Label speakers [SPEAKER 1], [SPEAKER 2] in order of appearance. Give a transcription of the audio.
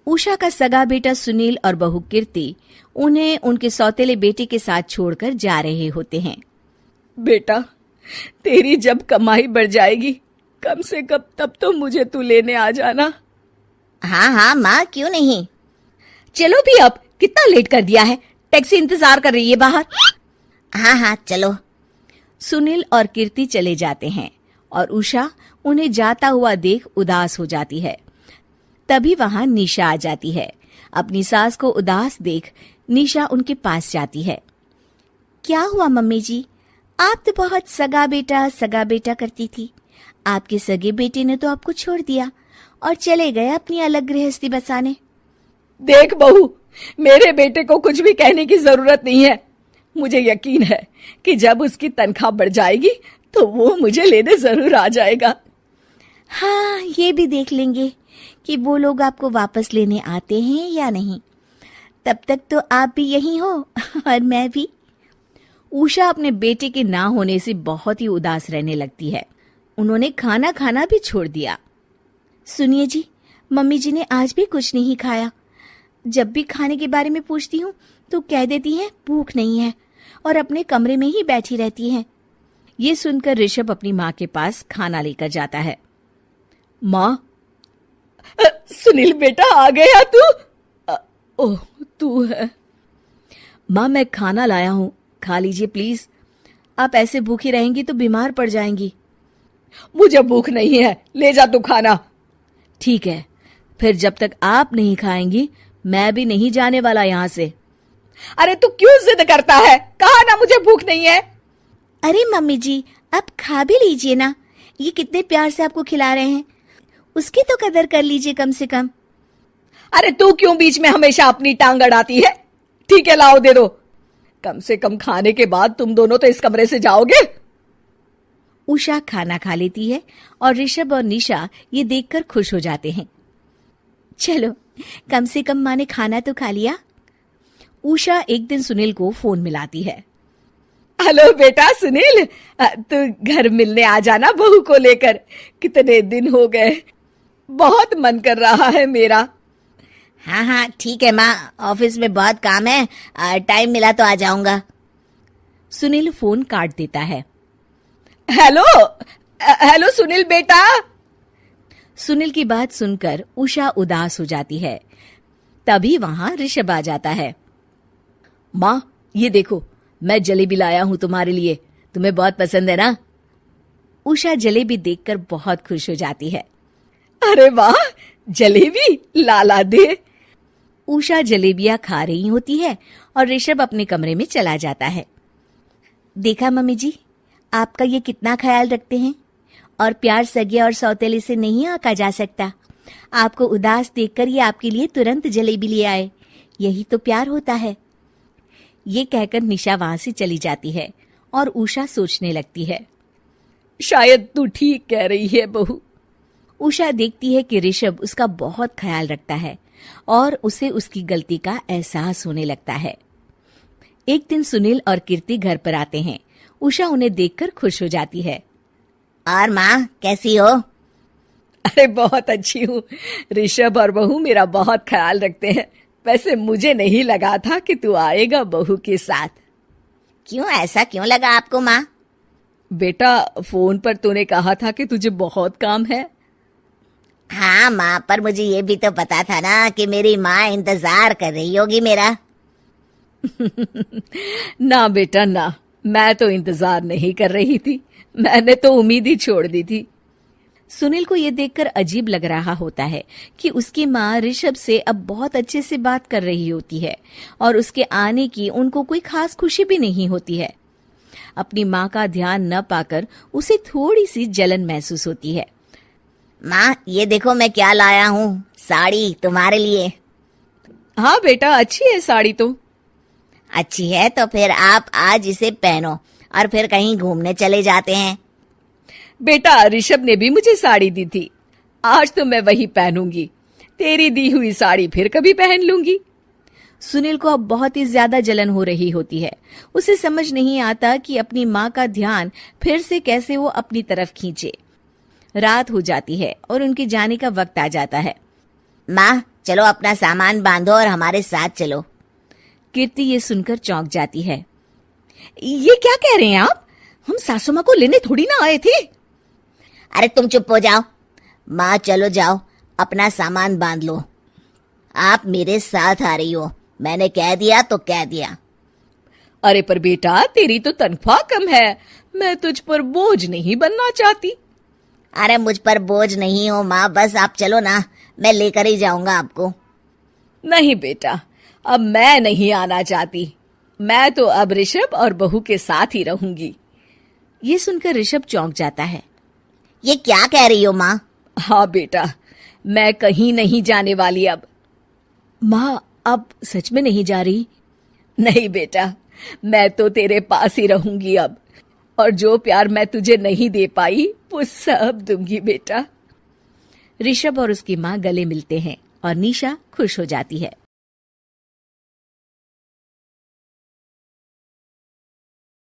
[SPEAKER 1] उषा का सगा बेटा सुनील और बहू कीर्ति उन्हें उनके सौतेले बेटे के साथ छोड़कर जा रहे होते हैं।
[SPEAKER 2] बेटा, तेरी जब कमाई बढ़ जाएगी कम से कम तब तो मुझे तू लेने आ जाना।
[SPEAKER 3] हाँ हाँ माँ, क्यों नहीं।
[SPEAKER 1] चलो भी, अब कितना लेट कर दिया है, टैक्सी इंतजार कर रही है बाहर।
[SPEAKER 3] हाँ हाँ चलो।
[SPEAKER 1] सुनील और कीर्ति चले जाते हैं और उषा उन्हें जाता हुआ देख उदास हो जाती है। तभी वहां निशा आ जाती है। अपनी सास को उदास देख निशा उनके पास जाती है।
[SPEAKER 3] क्या हुआ मम्मी जी, आप तो बहुत सगा बेटा करती थी। आपके सगे बेटे ने तो आपको छोड़ दिया और चले गए अपनी अलग गृहस्थी बसाने।
[SPEAKER 2] देख बहू, मेरे बेटे को कुछ भी कहने की जरूरत नहीं है। मुझे यकीन है कि जब उसकी तनख्वाह बढ़ जाएगी तो वो मुझे लेने जरूर आ जाएगा।
[SPEAKER 3] हाँ, ये भी देख लेंगे कि वो लोग आपको वापस लेने आते हैं या नहीं। तब तक तो आप भी यहीं हो और मैं भी।
[SPEAKER 1] उषा अपने बेटे के ना होने से बहुत ही उदास रहने लगती है। उन्होंने खाना खाना भी छोड़ दिया।
[SPEAKER 3] सुनिए जी, मम्मी जी ने आज भी कुछ नहीं खाया। जब भी खाने के बारे में पूछती हूँ तो कह देती हैं भूख नहीं है और अपने कमरे में ही बैठी रहती हैं।
[SPEAKER 1] ये सुनकर ऋषभ अपनी माँ के पास खाना लेकर जाता है। माँ,
[SPEAKER 2] सुनील बेटा आ गया तू? ओह, तू है।
[SPEAKER 1] माँ, मैं खाना लाया हूँ, खा लीजिए प्लीज। आप ऐसे भूखी रहेंगी तो बीमार पड़ जाएंगी।
[SPEAKER 2] मुझे भूख नहीं है, ले जा तू खाना।
[SPEAKER 1] ठीक है, फिर जब तक आप नहीं खाएंगी मैं भी नहीं जाने वाला यहाँ से।
[SPEAKER 2] अरे तू क्यों जिद करता है? कहा ना मुझे भूख नहीं है।
[SPEAKER 3] अरे मम्मी जी, आप खा भी लीजिए ना, ये कितने प्यार से आपको खिला रहे हैं, उसकी तो कदर कर लीजिए कम से कम।
[SPEAKER 2] अरे तू क्यों बीच में हमेशा अपनी टांग अड़ाती है? ठीक है, लाओ दे दो। कम से कम खाने के बाद तुम दोनों तो इस कमरे से जाओगे।
[SPEAKER 1] उषा खाना खा लेती है और ऋषभ और निशा ये देखकर खुश हो जाते हैं।
[SPEAKER 3] चलो, कम से कम माँ ने खाना तो खा लिया।
[SPEAKER 1] उषा एक दिन सुनील को फोन मिलाती है।
[SPEAKER 2] हेलो बेटा सुनील, तू घर मिलने आ जाना बहू को लेकर। कितने दिन हो गए, बहुत मन कर रहा है मेरा।
[SPEAKER 3] हाँ हाँ ठीक है माँ, ऑफिस में बहुत काम है, टाइम मिला तो आ जाऊंगा।
[SPEAKER 1] सुनील फोन काट देता है।
[SPEAKER 2] हेलो सुनील बेटा।
[SPEAKER 1] सुनील की बात सुनकर उषा उदास हो जाती है। तभी वहां ऋषभ आ जाता है। माँ, ये देखो, मैं जलेबी लाया हूं तुम्हारे लिए, तुम्हें बहुत पसंद है ना? उषा जलेबी देखकर बहुत खुश हो जाती है।
[SPEAKER 2] अरे वाह, जलेबी ला दे।
[SPEAKER 1] उषा जलेबियां खा रही होती है और ऋषभ अपने कमरे में चला जाता है।
[SPEAKER 3] देखा मम्मी जी, आपका ये कितना ख्याल रखते हैं, और प्यार सगे और सौतेले से नहीं आका जा सकता। आपको उदास देखकर ये आपके लिए तुरंत जलेबी ले आए, यही तो प्यार होता है।
[SPEAKER 1] ये कहकर निशा वहां से चली जाती है और उषा सोचने लगती है,
[SPEAKER 2] शायद तू ठीक कह रही है बहू।
[SPEAKER 1] उषा देखती है कि ऋषभ उसका बहुत ख्याल रखता है और उसे उसकी गलती का एहसास होने लगता है। एक दिन सुनील और कीर्ति घर पर आते हैं। उषा उन्हें देखकर खुश हो जाती है।
[SPEAKER 3] और माँ कैसी हो?
[SPEAKER 2] अरे बहुत अच्छी हूँ। ऋषभ और बहू मेरा बहुत ख्याल रखते हैं। वैसे मुझे नहीं लगा था कि तू आएगा बहू के साथ।
[SPEAKER 3] क्यों, ऐसा क्यों लगा आपको माँ?
[SPEAKER 2] बेटा, फोन पर तूने कहा था कि तुझे बहुत काम है।
[SPEAKER 3] हाँ माँ, पर मुझे ये भी तो पता था ना कि मेरी माँ इंतजार कर रही होगी मेरा।
[SPEAKER 2] ना बेटा ना, मैं तो इंतजार नहीं कर रही थी, मैंने तो उम्मीद ही छोड़ दी थी।
[SPEAKER 1] सुनील को ये देखकर अजीब लग रहा होता है कि उसकी माँ ऋषभ से अब बहुत अच्छे से बात कर रही होती है और उसके आने की उनको कोई खास खुशी भी नहीं होती है। अपनी माँ का ध्यान न पाकर उसे थोड़ी सी जलन महसूस होती है।
[SPEAKER 3] माँ, ये देखो मैं क्या लाया हूँ, साड़ी तुम्हारे लिए।
[SPEAKER 2] हाँ बेटा, अच्छी है साड़ी तो।
[SPEAKER 3] अच्छी है तो फिर आप आज इसे पहनो और फिर कहीं घूमने चले जाते हैं।
[SPEAKER 2] बेटा, ऋषभ ने भी मुझे साड़ी दी थी, आज तो मैं वही पहनूंगी। तेरी दी हुई साड़ी फिर कभी पहन लूंगी।
[SPEAKER 1] सुनील को अब बहुत ही ज्यादा जलन हो रही होती है। उसे समझ नहीं आता कि अपनी माँ का ध्यान फिर से कैसे वो अपनी तरफ खींचे। रात हो जाती है और उनके जाने का वक्त आ जाता है।
[SPEAKER 3] माँ, चलो अपना सामान बांधो और हमारे साथ चलो।
[SPEAKER 1] कीर्ति ये सुनकर चौंक जाती है।
[SPEAKER 2] ये क्या कह रहे हैं आप? हम सासू माँ को लेने थोड़ी ना आए थे।
[SPEAKER 3] अरे तुम चुप हो जाओ। माँ चलो जाओ, अपना सामान बांध लो। आप मेरे साथ आ रही हो, मैंने कह दिया तो कह दिया।
[SPEAKER 2] अरे पर बेटा, तेरी तो तनख्वाह कम है, मैं तुझ पर बोझ नहीं बनना चाहती।
[SPEAKER 3] अरे मुझ पर बोझ नहीं हो माँ, बस आप चलो ना, मैं लेकर ही जाऊंगा आपको।
[SPEAKER 2] नहीं बेटा, अब मैं नहीं आना चाहती। मैं तो अब ऋषभ और बहू के साथ ही रहूंगी।
[SPEAKER 1] ये सुनकर ऋषभ चौंक जाता है।
[SPEAKER 3] ये क्या कह रही हो माँ?
[SPEAKER 2] हाँ बेटा, मैं कहीं नहीं जाने वाली अब।
[SPEAKER 1] माँ, अब सच में नहीं जा रही?
[SPEAKER 2] नहीं बेटा, मैं तो तेरे पास ही रहूंगी अब, और जो प्यार मैं तुझे नहीं दे पाई वो सब दूंगी बेटा।
[SPEAKER 1] ऋषभ और उसकी माँ गले मिलते हैं और निशा खुश हो जाती है।